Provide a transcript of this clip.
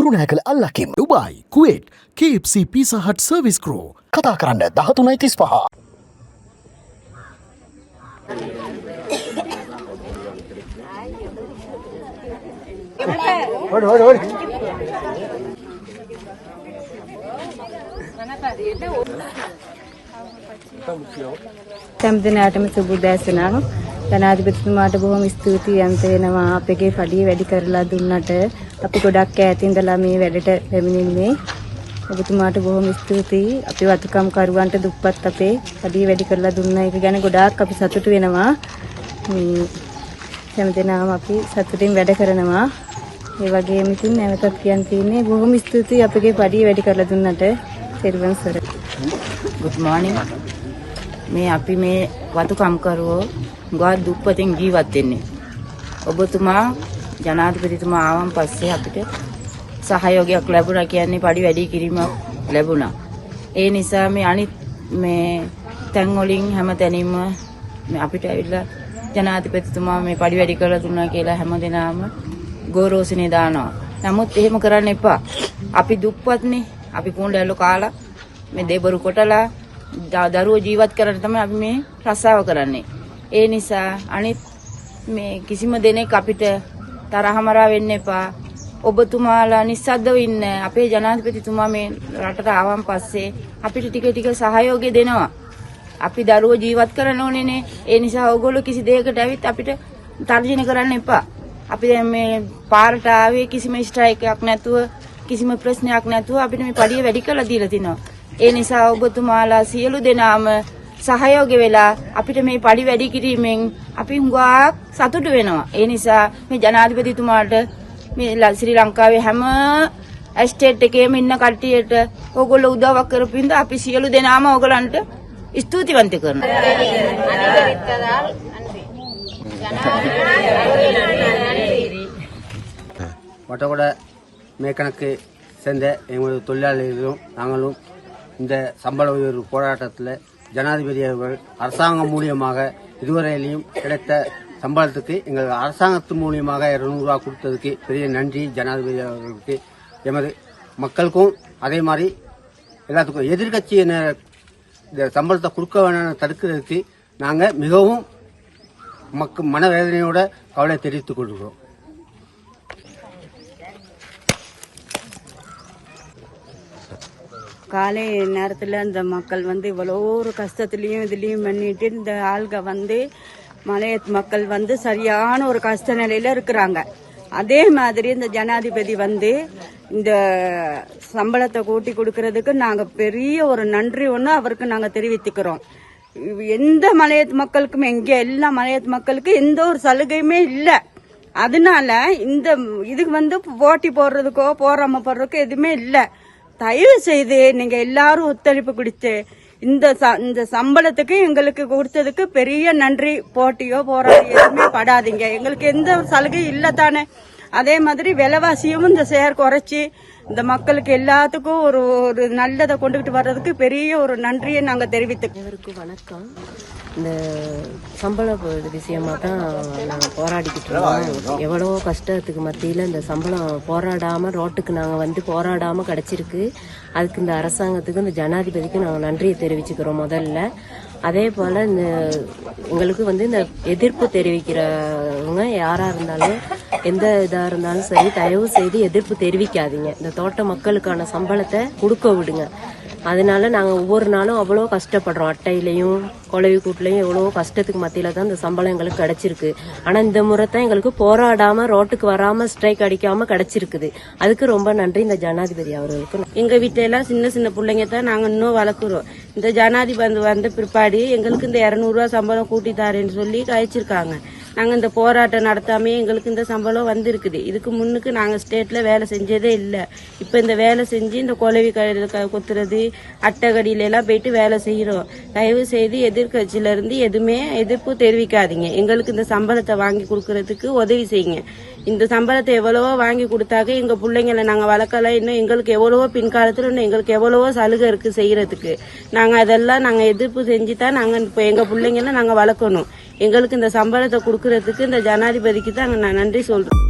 කුරුණෑකල අල්ලකින් Dubai Kuwait KFC Pizza Hut Service Crew කතා කරන්න 13:35. හැම දිනකටම සුබ දැසනවා. ජනාධිපතිතුමාට බොහොම ස්තුතියි අන්ත වෙනවා අපගේ පඩිය වැඩි කරලා දුන්නට. අපි ගොඩක් ඈත ඉඳලා මේ වැඩට පැමිණෙන්නේ. ඔබතුමාට බොහොම ස්තුතියි. අපි වතුකම් කරුවන්ට දුප්පත් අපේ පඩිය වැඩි කරලා දුන්න එක ගැන ගොඩාක් අපි සතුටු වෙනවා. මේ හැම දිනම අපි සතුටින් වැඩ කරනවා. ඒ වගේම ඉතින් නැවතත් කියන්න තියෙන්නේ බොහොම ස්තුතියි අපගේ පඩිය වැඩි කරලා දුන්නට. සර්වන් සර්. Good morning. මේ අපි මේ වතුකම් කරුවෝ ගා දුප්පතින් ජීවත් වෙන්නේ. ඔබතුමා ජනාධිපතිතුමා ආවන් පස්සේ අපිට සහයෝගයක් ලැබුණා කියන්නේ පඩි වැඩි කිරීමක් ලැබුණා. ඒ නිසා මේ අනිත් මේ තැන් වලින් හැම තැනින්ම අපිට ඇවිල්ලා ජනාධිපතිතුමා මේ පඩි වැඩි කරලා දුන්නා කියලා හැමදෙනාම ගෝරෝසිනේ දානවා. නමුත් එහෙම කරන්න එපා. අපි දුප්පත්නේ. අපි කුණ්ඩැල්ල කාලා මේ දෙබරු කොටලා දරුවෝ ජීවත් කරන්න තමයි අපි මේ රස්සාව කරන්නේ. ඒ නිසා අනිත් මේ කිසිම දෙනෙක් අපිට තරහමරා වෙන්න එපා. ඔබතුමාලා නිස්සද්දව ඉන්න. අපේ ජනාධිපතිතුමා මේ රටට ආවන් පස්සේ අපිට ටික ටික සහයෝගය දෙනවා. අපි දරුවෝ ජීවත් කරන්න ඕනේනේ. ඒ නිසා ඕගොල්ලෝ කිසි දෙයකට ඇවිත් අපිට තර්ජන කරන්න එපා. අපි දැන් මේ පාරට ආවේ කිසිම ස්ට්‍රයික් එකක් නැතුව කිසිම ප්‍රශ්නයක් නැතුව අපිට මේ පඩිය වැඩි කරලා දීලා තිනවා. ඒ නිසා ඔබතුමාලා සියලු දෙනාම සහයෝගය වෙලා අපිට මේ පඩි වැඩි කිරීමෙන් අපි හුඟක් සතුටු වෙනවා. ඒ නිසා මේ ජනාධිපතිතුමාට මේ ශ්‍රී ලංකාවේ හැම එස්ටේට් එකේම ඉන්න කට්ටියට ඕගොල්ලෝ උදව්වක් කරපු හින්දා අපි සියලු දෙනාම ඕගලන්ට ස්තුතිවන්ත කරනවා. வட்டக்கூட மேற்கணக்கு சேர்ந்த எங்களது தொழிலாளர்களும் நாங்களும் இந்த சம்பள உயர்வு போராட்டத்தில் ஜனாதிபதி அவர்கள் அரசாங்கம் மூலியமாக இதுவரையிலையும் கிடைத்த சம்பளத்துக்கு எங்கள் அரசாங்கத்து மூலியமாக 200 ரூபா கொடுத்ததுக்கு பெரிய நன்றி ஜனாதிபதி அவர்களுக்கு. எமது மக்களுக்கும் அதே மாதிரி எல்லாத்துக்கும் எதிர்கட்சியினர் இந்த சம்பளத்தை கொடுக்க வேணாம் தடுக்கிறதுக்கு நாங்கள் மிகவும் மனவேதனையோட கவலை தெரிவித்துக் கொள்கிறோம். காலை நேரத்தில் இந்த மக்கள் வந்து இவ்வளோ ஒரு கஷ்டத்துலேயும் இதுலேயும் பண்ணிட்டு இந்த ஆள்க வந்து மலையத்து மக்கள் வந்து சரியான ஒரு கஷ்ட நிலையில் இருக்கிறாங்க. அதே மாதிரி இந்த ஜனாதிபதி வந்து இந்த சம்பளத்தை கூட்டி கொடுக்கறதுக்கு நாங்கள் பெரிய ஒரு நன்றி ஒன்று அவருக்கு நாங்கள் தெரிவித்துக்கிறோம். எந்த மலையத்து மக்களுக்கும் எங்கே எல்லா மலையத்து மக்களுக்கு எந்த ஒரு சலுகையுமே இல்லை. அதனால இந்த இதுக்கு வந்து போட்டி போடுறதுக்கோ போராம போடுறதுக்கோ எதுவுமே இல்லை. தயவு செய்து நீங்க எல்லாரும் ஒத்துழைப்பு கொடுத்து இந்த சம்பளத்துக்கு எங்களுக்கு கொடுத்ததுக்கு பெரிய நன்றி. போட்டியோ போராட்டோ எதுவுமே படாதீங்க. எங்களுக்கு எந்த சலுகையும் இல்லை தானே. அதே மாதிரி விலைவாசியும் இந்த சேர் குறைச்சி இந்த மக்களுக்கு எல்லாத்துக்கும் ஒரு ஒரு நல்லதை கொண்டுகிட்டு வர்றதுக்கு பெரிய ஒரு நன்றியை நாங்க தெரிவித்துக்கிறோம். வணக்கம். இந்த சம்பள விஷயமா தான் நாங்கள் போராடிக்கிட்டு இருக்கோம். எவ்வளோ கஷ்டத்துக்கு மத்தியில் இந்த சம்பளம் போராடாமல் ரோட்டுக்கு நாங்கள் வந்து போராடாமல் கிடச்சிருக்கு. அதுக்கு இந்த அரசாங்கத்துக்கு இந்த ஜனாதிபதிக்கு நாங்கள் நன்றியை தெரிவிச்சுக்கிறோம் முதல்ல. அதே போல் இந்த எங்களுக்கு வந்து இந்த எதிர்ப்பு தெரிவிக்கிறவங்க யாராக இருந்தாலும் எந்த இதாக இருந்தாலும் சரி தயவு செய்து எதிர்ப்பு தெரிவிக்காதீங்க. இந்த தோட்ட மக்களுக்கான சம்பளத்தை கொடுக்க விடுங்க. அதனால நாங்கள் ஒவ்வொரு நாளும் அவ்வளோ கஷ்டப்படுறோம். அட்டையிலையும் கொலவி கூட்டிலையும் எவ்வளோ கஷ்டத்துக்கு மத்தியில் தான் இந்த சம்பளம் எங்களுக்கு கிடைச்சிருக்கு. ஆனால் இந்த முறை தான் எங்களுக்கு போராடாமல் ரோட்டுக்கு வராமல் ஸ்ட்ரைக் அடிக்காமல் கிடைச்சிருக்குது. அதுக்கு ரொம்ப நன்றி இந்த ஜனாதிபதி அவர்களுக்கு. எங்கள் வீட்டில எல்லாம் சின்ன சின்ன பிள்ளைங்க தான் நாங்கள் இன்னும் வளர்க்குறோம். இந்த ஜனாதிபதி வந்த பிற்பாடு எங்களுக்கு இந்த 200 ரூபா சம்பளம் கூட்டி தாரேன்னு சொல்லி கழிச்சிருக்காங்க. நாங்கள் இந்த போராட்டம் நடத்தாமே எங்களுக்கு இந்த சம்பளம் வந்திருக்குது. இதுக்கு முன்னுக்கு நாங்கள் ஸ்டேட்டில் வேலை செஞ்சதே இல்லை. இப்போ இந்த வேலை செஞ்சு இந்த கொலவி கொத்துறது அட்டைகடியில எல்லாம் போயிட்டு வேலை செய்கிறோம். தயவு செய்து எதிர்கட்சியிலேருந்து எதுவுமே எதிர்ப்பு தெரிவிக்காதீங்க. எங்களுக்கு இந்த சம்பளத்தை வாங்கி கொடுக்கறதுக்கு உதவி செய்யுங்க. இந்த சம்பளத்தை எவ்வளவோ வாங்கி கொடுத்தாக்க எங்கள் பிள்ளைங்களை நாங்கள் வளர்க்கலாம். இன்னும் எங்களுக்கு எவ்வளவோ பின்காலத்தில் இன்னும் எங்களுக்கு எவ்வளவோ சலுகை இருக்குது செய்கிறதுக்கு. நாங்கள் அதெல்லாம் நாங்கள் எதிர்ப்பு செஞ்சு தான் நாங்கள் இப்போ எங்கள் பிள்ளைங்களை நாங்கள் வளர்க்கணும். எங்களுக்கு இந்த சம்பளத்தை கொடுக்கறதுக்கு இந்த ஜனாதிபதிக்கு தான் நான் நன்றி சொல்கிறோம்.